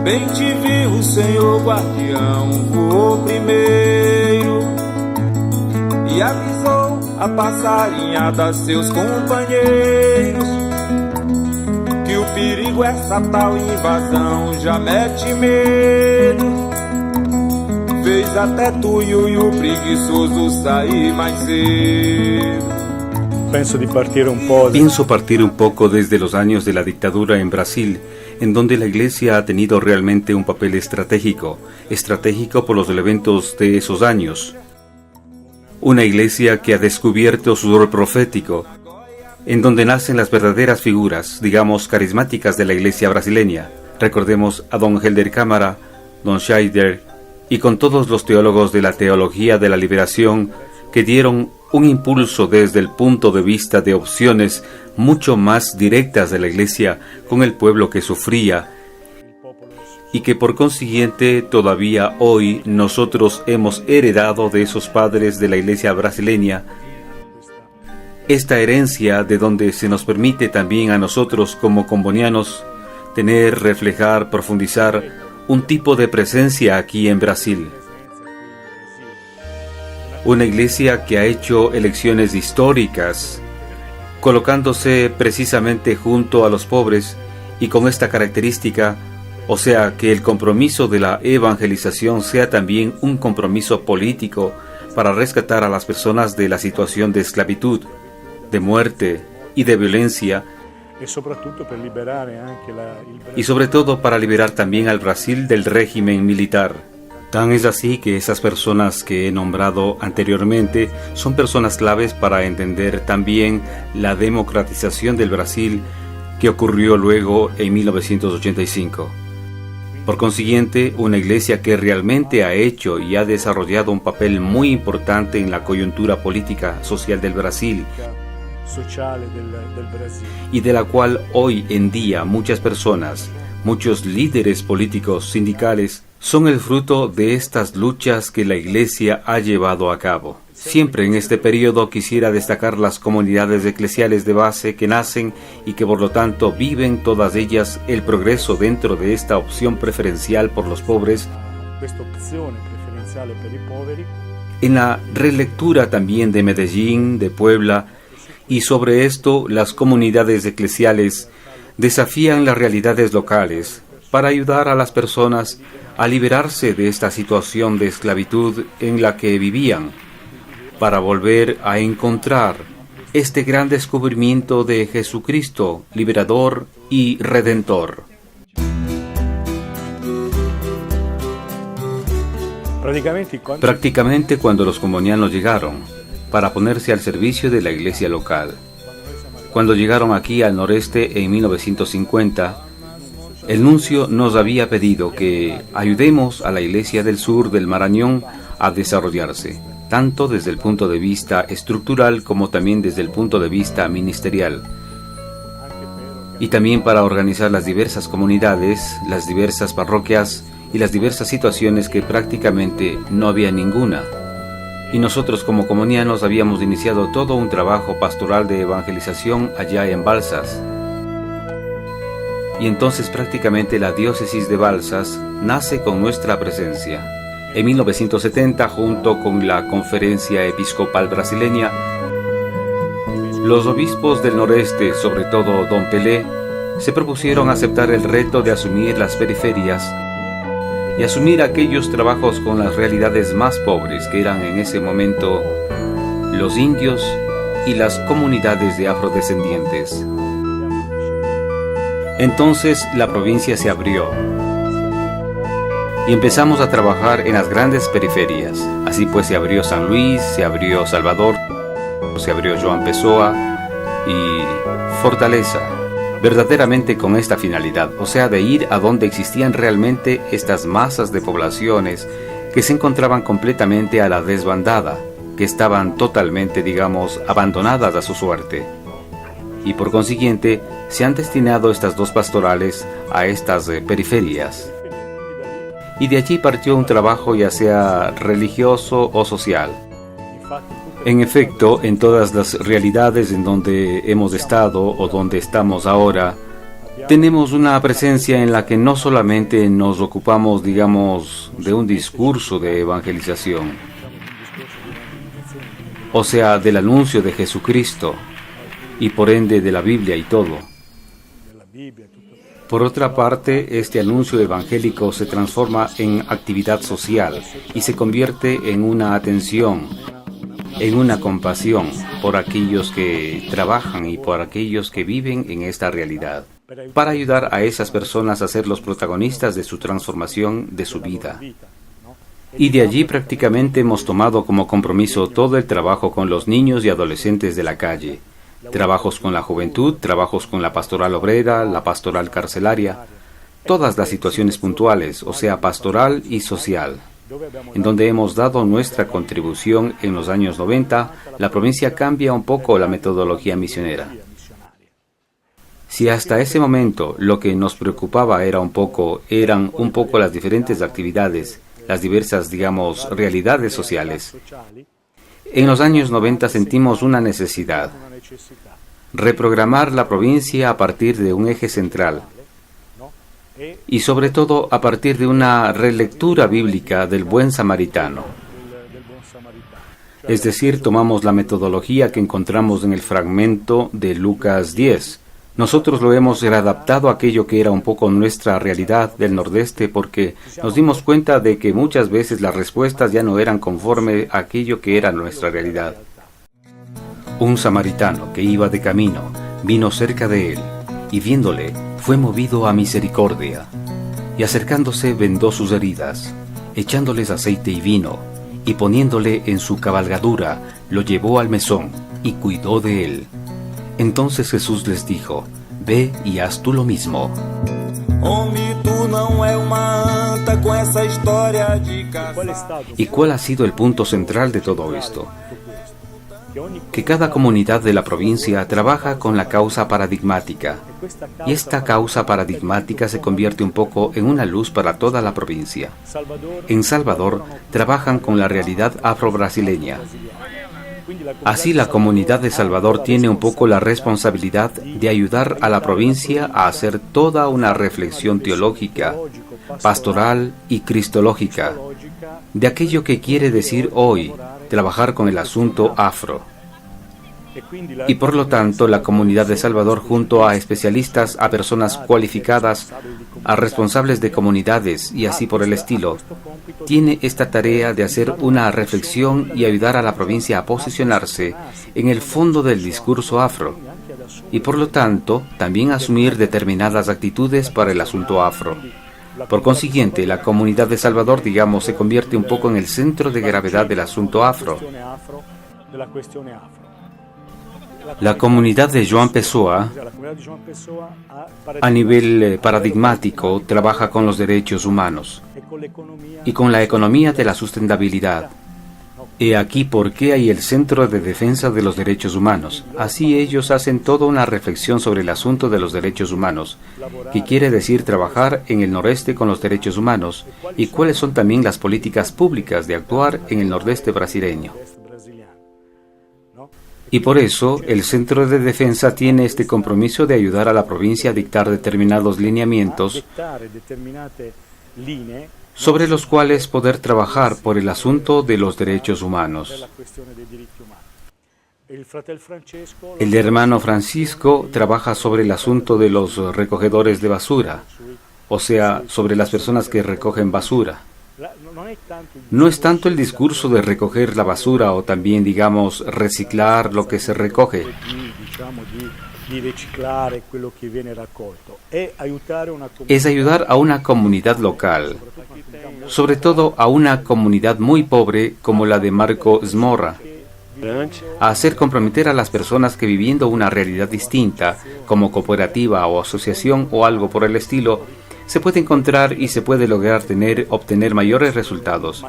Bem te vi, o Senhor guardião voou primeiro e avisou a passarinhada a seus companheiros que o perigo, essa tal invasão já mete medo. Fez até tu e o preguiçoso sair mais cedo. Pienso partir un poco desde los años de la dictadura en Brasil, en donde la Iglesia ha tenido realmente un papel estratégico por los eventos de esos años. Una Iglesia que ha descubierto su rol profético, en donde nacen las verdaderas figuras, digamos, carismáticas de la Iglesia brasileña. Recordemos a don Helder Câmara, don Scheider, y con todos los teólogos de la teología de la liberación que dieron un impulso desde el punto de vista de opciones mucho más directas de la Iglesia con el pueblo que sufría, y que por consiguiente todavía hoy nosotros hemos heredado de esos padres de la Iglesia brasileña, esta herencia de donde se nos permite también a nosotros como combonianos tener, reflejar, profundizar un tipo de presencia aquí en Brasil. Una Iglesia que ha hecho elecciones históricas, colocándose precisamente junto a los pobres y con esta característica, o sea, que el compromiso de la evangelización sea también un compromiso político para rescatar a las personas de la situación de esclavitud, de muerte y de violencia, y sobre todo para liberar también al Brasil del régimen militar. Tan es así que esas personas que he nombrado anteriormente son personas claves para entender también la democratización del Brasil que ocurrió luego en 1985. Por consiguiente, una Iglesia que realmente ha hecho y ha desarrollado un papel muy importante en la coyuntura política social del Brasil, y de la cual hoy en día muchas personas, muchos líderes políticos, sindicales, son el fruto de estas luchas que la Iglesia ha llevado a cabo. Siempre en este periodo quisiera destacar las comunidades eclesiales de base que nacen y que por lo tanto viven todas ellas el progreso dentro de esta opción preferencial por los pobres. En la relectura también de Medellín, de Puebla, y sobre esto las comunidades eclesiales desafían las realidades locales para ayudar a las personas a liberarse de esta situación de esclavitud en la que vivían, para volver a encontrar este gran descubrimiento de Jesucristo, liberador y redentor. Prácticamente cuando los combonianos llegaron para ponerse al servicio de la iglesia local, cuando llegaron aquí al noreste en 1950, el nuncio nos había pedido que ayudemos a la iglesia del sur del Marañón a desarrollarse, tanto desde el punto de vista estructural como también desde el punto de vista ministerial, y también para organizar las diversas comunidades, las diversas parroquias y las diversas situaciones que prácticamente no había ninguna. Y nosotros como combonianos habíamos iniciado todo un trabajo pastoral de evangelización allá en Balsas. Y entonces prácticamente la diócesis de Balsas nace con nuestra presencia. En 1970, junto con la Conferencia Episcopal Brasileña, los obispos del noreste, sobre todo Don Pelé, se propusieron aceptar el reto de asumir las periferias y asumir aquellos trabajos con las realidades más pobres, que eran en ese momento los indios y las comunidades de afrodescendientes. Entonces la provincia se abrió y empezamos a trabajar en las grandes periferias. Así pues se abrió San Luis, se abrió Salvador, se abrió João Pessoa y Fortaleza, verdaderamente con esta finalidad, o sea, de ir a donde existían realmente estas masas de poblaciones que se encontraban completamente a la desbandada, que estaban totalmente, digamos, abandonadas a su suerte. Y por consiguiente, se han destinado estas dos pastorales a estas periferias. Y de allí partió un trabajo ya sea religioso o social. En efecto, en todas las realidades en donde hemos estado o donde estamos ahora, tenemos una presencia en la que no solamente nos ocupamos, digamos, de un discurso de evangelización, o sea, del anuncio de Jesucristo, y por ende de la Biblia y todo. Por otra parte, este anuncio evangélico se transforma en actividad social y se convierte en una atención, en una compasión por aquellos que trabajan y por aquellos que viven en esta realidad, para ayudar a esas personas a ser los protagonistas de su transformación de su vida. Y de allí prácticamente hemos tomado como compromiso todo el trabajo con los niños y adolescentes de la calle, trabajos con la juventud, trabajos con la pastoral obrera, la pastoral carcelaria, todas las situaciones puntuales, o sea, pastoral y social, en donde hemos dado nuestra contribución en los años 90, la provincia cambia un poco la metodología misionera. Si hasta ese momento lo que nos preocupaba eran un poco las diferentes actividades, las diversas, digamos, realidades sociales, en los años 90 sentimos una necesidad: reprogramar la provincia a partir de un eje central y sobre todo a partir de una relectura bíblica del buen samaritano. Es decir, tomamos la metodología que encontramos en el fragmento de Lucas 10. Nosotros lo hemos readaptado a aquello que era un poco nuestra realidad del Nordeste, porque nos dimos cuenta de que muchas veces las respuestas ya no eran conforme a aquello que era nuestra realidad. Un samaritano que iba de camino vino cerca de él, y viéndole, fue movido a misericordia, y acercándose vendó sus heridas, echándoles aceite y vino, y poniéndole en su cabalgadura, lo llevó al mesón, y cuidó de él. Entonces Jesús les dijo: ve y haz tú lo mismo. ¿Y cuál ha sido el punto central de todo esto? Que cada comunidad de la provincia trabaja con la causa paradigmática, y esta causa paradigmática se convierte un poco en una luz para toda la provincia. En Salvador trabajan con la realidad afro-brasileña. Así la comunidad de Salvador tiene un poco la responsabilidad de ayudar a la provincia a hacer toda una reflexión teológica, pastoral y cristológica de aquello que quiere decir hoy trabajar con el asunto afro. Y por lo tanto, la comunidad de Salvador, junto a especialistas, a personas cualificadas, a responsables de comunidades y así por el estilo, tiene esta tarea de hacer una reflexión y ayudar a la provincia a posicionarse en el fondo del discurso afro, y por lo tanto, también asumir determinadas actitudes para el asunto afro. Por consiguiente, la comunidad de Salvador, digamos, se convierte un poco en el centro de gravedad del asunto afro. La comunidad de João Pessoa, a nivel paradigmático, trabaja con los derechos humanos y con la economía de la sustentabilidad. He aquí por qué hay el Centro de Defensa de los Derechos Humanos. Así ellos hacen toda una reflexión sobre el asunto de los derechos humanos, que quiere decir trabajar en el noreste con los derechos humanos, y cuáles son también las políticas públicas de actuar en el nordeste brasileño. Y por eso, el Centro de Defensa tiene este compromiso de ayudar a la provincia a dictar determinados lineamientos sobre los cuales poder trabajar por el asunto de los derechos humanos. El hermano Francisco trabaja sobre el asunto de los recogedores de basura, o sea, sobre las personas que recogen basura. No es tanto el discurso de recoger la basura o también, digamos, reciclar lo que se recoge. Es ayudar a una comunidad local, sobre todo a una comunidad muy pobre como la de Marco Smorra, a hacer comprometer a las personas que viviendo una realidad distinta, como cooperativa o asociación o algo por el estilo, se puede encontrar y se puede lograr obtener mayores resultados.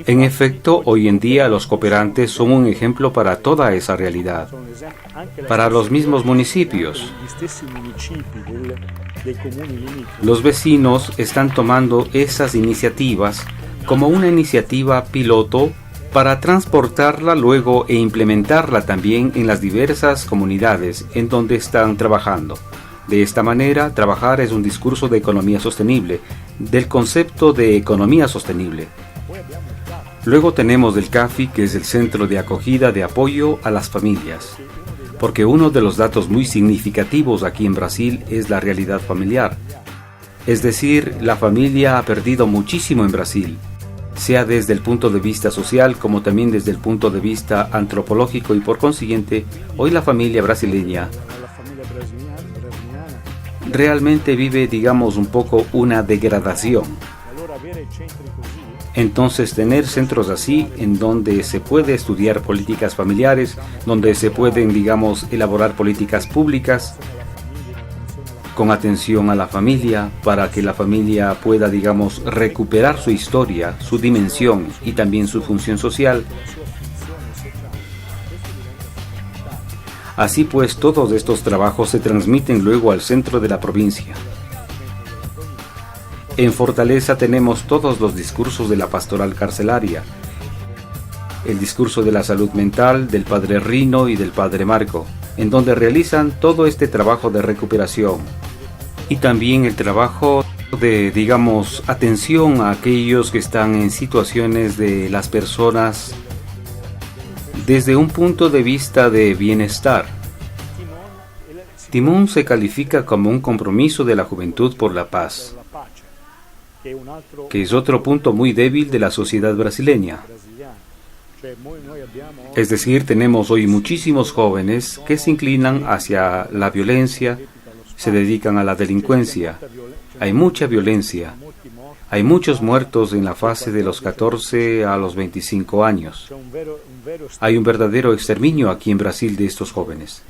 En efecto, hoy en día los cooperantes son un ejemplo para toda esa realidad, para los mismos municipios. Los vecinos están tomando esas iniciativas como una iniciativa piloto para transportarla luego e implementarla también en las diversas comunidades en donde están trabajando. De esta manera, trabajar es un discurso de economía sostenible, del concepto de economía sostenible. Luego tenemos el CAFI, que es el Centro de Acogida de Apoyo a las Familias, porque uno de los datos muy significativos aquí en Brasil es la realidad familiar. Es decir, la familia ha perdido muchísimo en Brasil, sea desde el punto de vista social como también desde el punto de vista antropológico, y por consiguiente, hoy la familia brasileña realmente vive, digamos, un poco una degradación. Entonces, tener centros así, en donde se puede estudiar políticas familiares, donde se pueden, digamos, elaborar políticas públicas con atención a la familia, para que la familia pueda, digamos, recuperar su historia, su dimensión y también su función social. Así pues, todos estos trabajos se transmiten luego al centro de la provincia. En Fortaleza tenemos todos los discursos de la pastoral carcelaria, el discurso de la salud mental del padre Rino y del padre Marco, en donde realizan todo este trabajo de recuperación y también el trabajo de, digamos, atención a aquellos que están en situaciones de las personas desde un punto de vista de bienestar. Timón se califica como un compromiso de la juventud por la paz, que es otro punto muy débil de la sociedad brasileña. Es decir, tenemos hoy muchísimos jóvenes que se inclinan hacia la violencia, se dedican a la delincuencia. Hay mucha violencia, hay muchos muertos en la fase de los 14 a los 25 años. Hay un verdadero exterminio aquí en Brasil de estos jóvenes.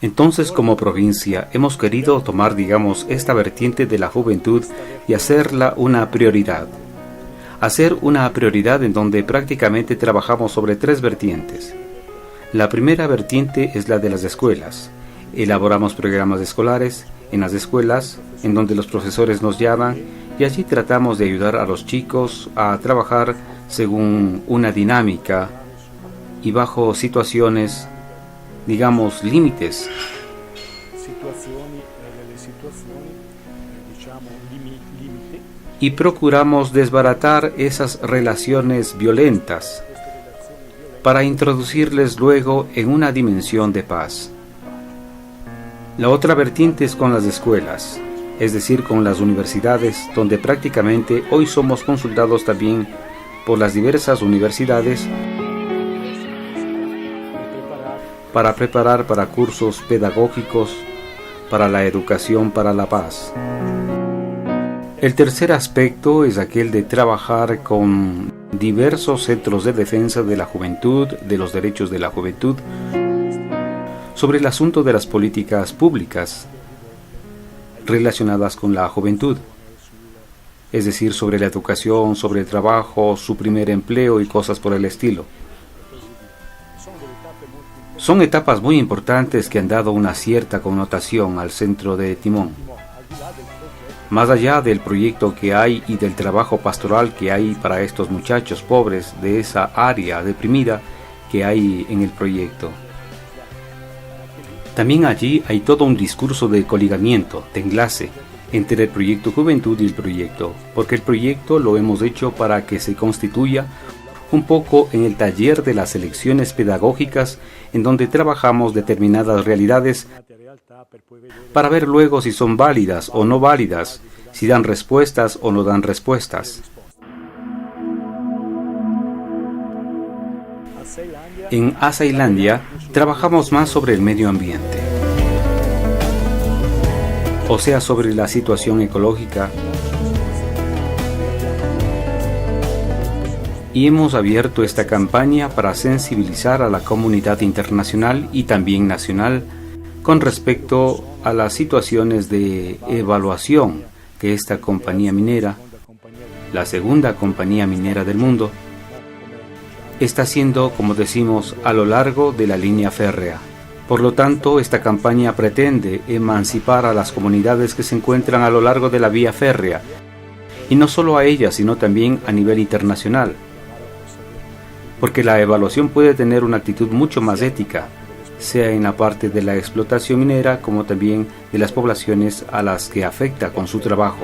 Entonces, como provincia, hemos querido tomar, digamos, esta vertiente de la juventud y hacerla una prioridad. Hacer una prioridad en donde prácticamente trabajamos sobre 3 vertientes. La primera vertiente es la de las escuelas. Elaboramos programas escolares en las escuelas, en donde los profesores nos llaman, y allí tratamos de ayudar a los chicos a trabajar según una dinámica y bajo situaciones, digamos, límites. Y procuramos desbaratar esas relaciones violentas para introducirles luego en una dimensión de paz. La otra vertiente es con las escuelas, es decir, con las universidades, donde prácticamente hoy somos consultados también por las diversas universidades para preparar para cursos pedagógicos para la educación para la paz. El tercer aspecto es aquel de trabajar con diversos centros de defensa de la juventud, de los derechos de la juventud, sobre el asunto de las políticas públicas relacionadas con la juventud, es decir, sobre la educación, sobre el trabajo, su primer empleo y cosas por el estilo. Son etapas muy importantes que han dado una cierta connotación al centro de Timón. Más allá del proyecto que hay y del trabajo pastoral que hay para estos muchachos pobres de esa área deprimida que hay en el proyecto. También allí hay todo un discurso de coligamiento, de enlace, entre el proyecto Juventud y el proyecto, porque el proyecto lo hemos hecho para que se constituya un poco en el taller de las elecciones pedagógicas, en donde trabajamos determinadas realidades para ver luego si son válidas o no válidas, si dan respuestas o no dan respuestas. En Açailândia trabajamos más sobre el medio ambiente, o sea, sobre la situación ecológica, y hemos abierto esta campaña para sensibilizar a la comunidad internacional y también nacional con respecto a las situaciones de evaluación que esta compañía minera, la segunda compañía minera del mundo, está haciendo, como decimos, a lo largo de la línea férrea. Por lo tanto, esta campaña pretende emancipar a las comunidades que se encuentran a lo largo de la vía férrea, y no solo a ellas, sino también a nivel internacional. porque la evaluación puede tener una actitud mucho más ética, sea en la parte de la explotación minera como también de las poblaciones a las que afecta con su trabajo.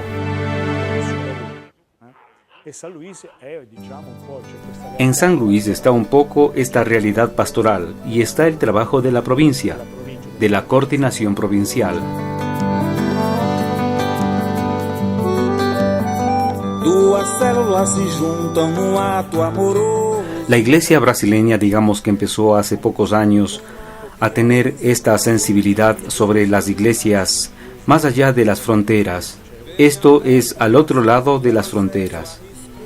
En San Luis está un poco esta realidad pastoral y está el trabajo de la provincia, de la coordinación provincial. La iglesia brasileña, digamos que empezó hace pocos años a tener esta sensibilidad sobre las iglesias más allá de las fronteras. Esto es al otro lado de las fronteras.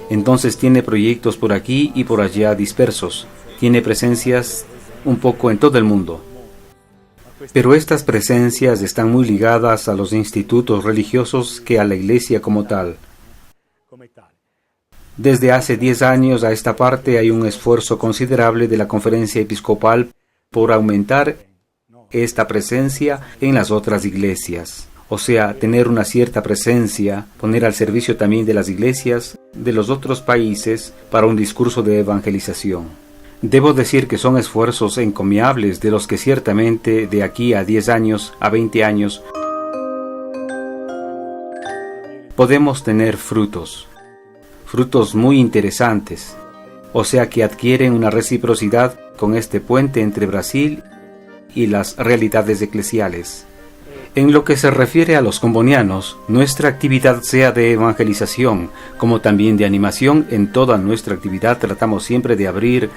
Entonces tiene proyectos por aquí y por allá dispersos. Tiene presencias un poco en todo el mundo. Pero estas presencias están muy ligadas a los institutos religiosos que a la iglesia como tal. Desde hace 10 años a esta parte hay un esfuerzo considerable de la Conferencia Episcopal por aumentar esta presencia en las otras iglesias. O sea, tener una cierta presencia, poner al servicio también de las iglesias de los otros países para un discurso de evangelización. Debo decir que son esfuerzos encomiables de los que ciertamente de aquí a 10 años, a 20 años, podemos tener frutos muy interesantes. O sea que adquieren una reciprocidad con este puente entre Brasil y las realidades eclesiales. En lo que se refiere a los combonianos, nuestra actividad sea de evangelización, como también de animación, en toda nuestra actividad tratamos siempre de abrir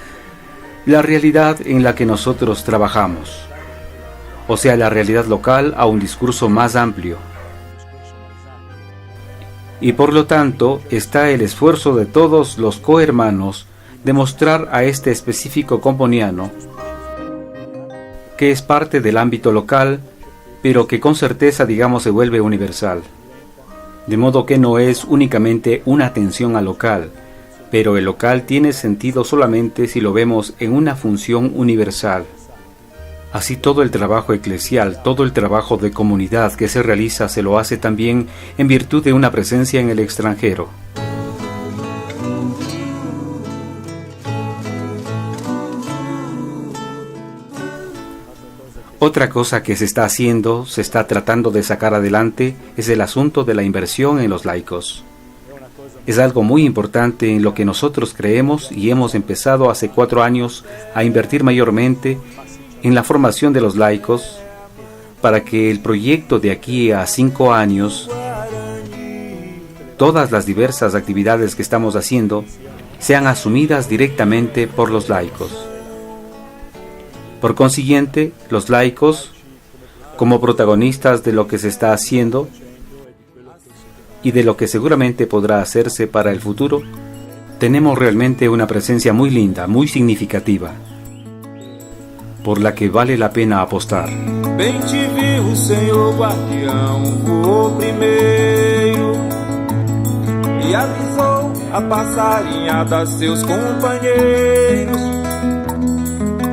la realidad en la que nosotros trabajamos, o sea, la realidad local a un discurso más amplio. Y por lo tanto, está el esfuerzo de todos los cohermanos de mostrar a este específico comboniano, que es parte del ámbito local, pero que con certeza, digamos, se vuelve universal. De modo que no es únicamente una atención al local, pero el local tiene sentido solamente si lo vemos en una función universal. Así todo el trabajo eclesial, todo el trabajo de comunidad que se realiza se lo hace también en virtud de una presencia en el extranjero. Otra cosa que se está haciendo, se está tratando de sacar adelante, es el asunto de la inversión en los laicos. Es algo muy importante en lo que nosotros creemos y hemos empezado hace 4 años a invertir mayormente en la formación de los laicos para que el proyecto de aquí a 5 años, todas las diversas actividades que estamos haciendo, sean asumidas directamente por los laicos. Por consiguiente, los laicos, como protagonistas de lo que se está haciendo y de lo que seguramente podrá hacerse para el futuro, tenemos realmente una presencia muy linda, muy significativa, por la que vale la pena apostar. Bem te vi, o Senhor guardião voou primeiro e avisou a passarinhada a seus companheiros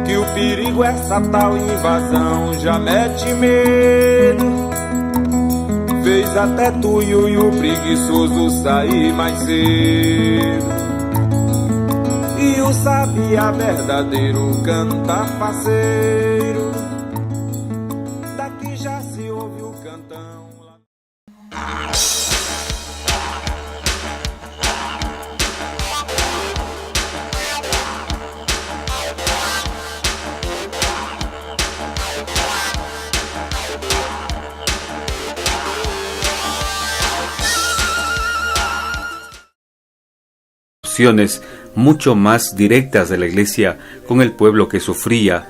que o perigo, essa tal invasão já mete medo. Fez até tu e o preguiçoso sair mais cedo. E o sabia verdadeiro cantar faceiro. Daqui já se ouve o cantão. Mucho más directas de la iglesia con el pueblo que sufría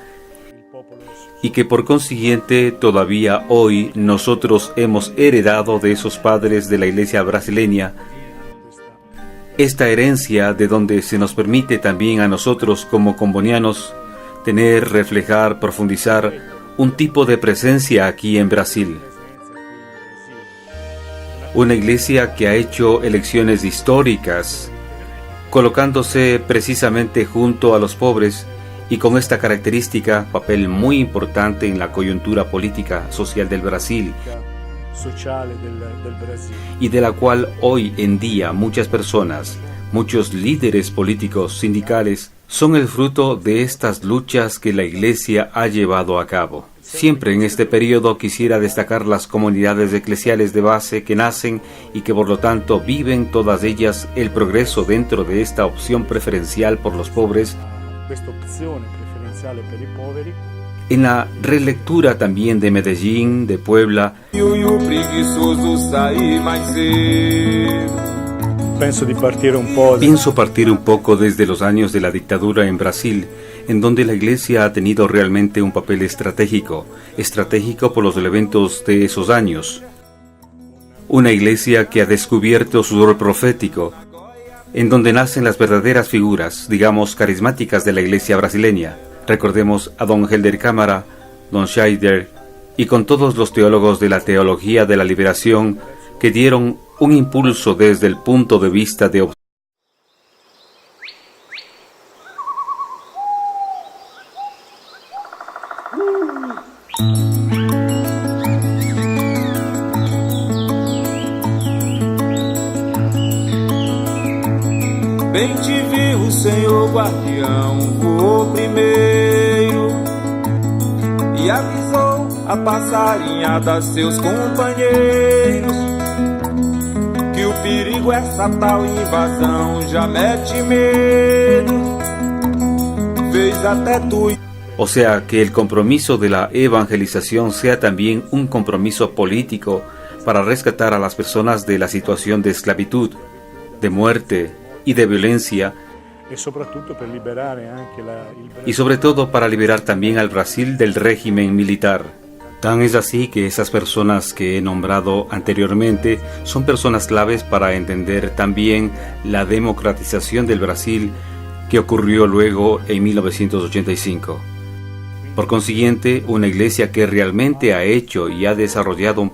y que por consiguiente todavía hoy nosotros hemos heredado de esos padres de la iglesia brasileña, esta herencia de donde se nos permite también a nosotros como combonianos tener, reflejar, profundizar un tipo de presencia aquí en Brasil. Una iglesia que ha hecho elecciones históricas, colocándose precisamente junto a los pobres y con esta característica, papel muy importante en la coyuntura política social del Brasil, y de la cual hoy en día muchas personas, muchos líderes políticos, sindicales, son el fruto de estas luchas que la Iglesia ha llevado a cabo. Siempre en este periodo quisiera destacar las comunidades eclesiales de base que nacen y que por lo tanto viven todas ellas el progreso dentro de esta opción preferencial por los pobres. En la relectura también de Medellín, de Puebla, pienso partir un poco desde los años de la dictadura en Brasil, en donde la Iglesia ha tenido realmente un papel estratégico por los eventos de esos años. Una Iglesia que ha descubierto su rol profético, en donde nacen las verdaderas figuras, digamos, carismáticas de la Iglesia brasileña. Recordemos a don Helder Câmara, don Scheider, y con todos los teólogos de la teología de la liberación que dieron un impulso desde el punto de vista de Bem te vi, o Senhor guardião voou primeiro e avisou a passarinhada seus companheiros que o perigo, essa tal invasão já mete medo, fez até tu. O sea, que el compromiso de la evangelización sea también un compromiso político para rescatar a las personas de la situación de esclavitud, de muerte y de violencia, y sobre todo para liberar también al Brasil del régimen militar. Tan es así que esas personas que he nombrado anteriormente son personas claves para entender también la democratización del Brasil que ocurrió luego en 1985. Por consiguiente, una iglesia que realmente ha hecho y ha desarrollado un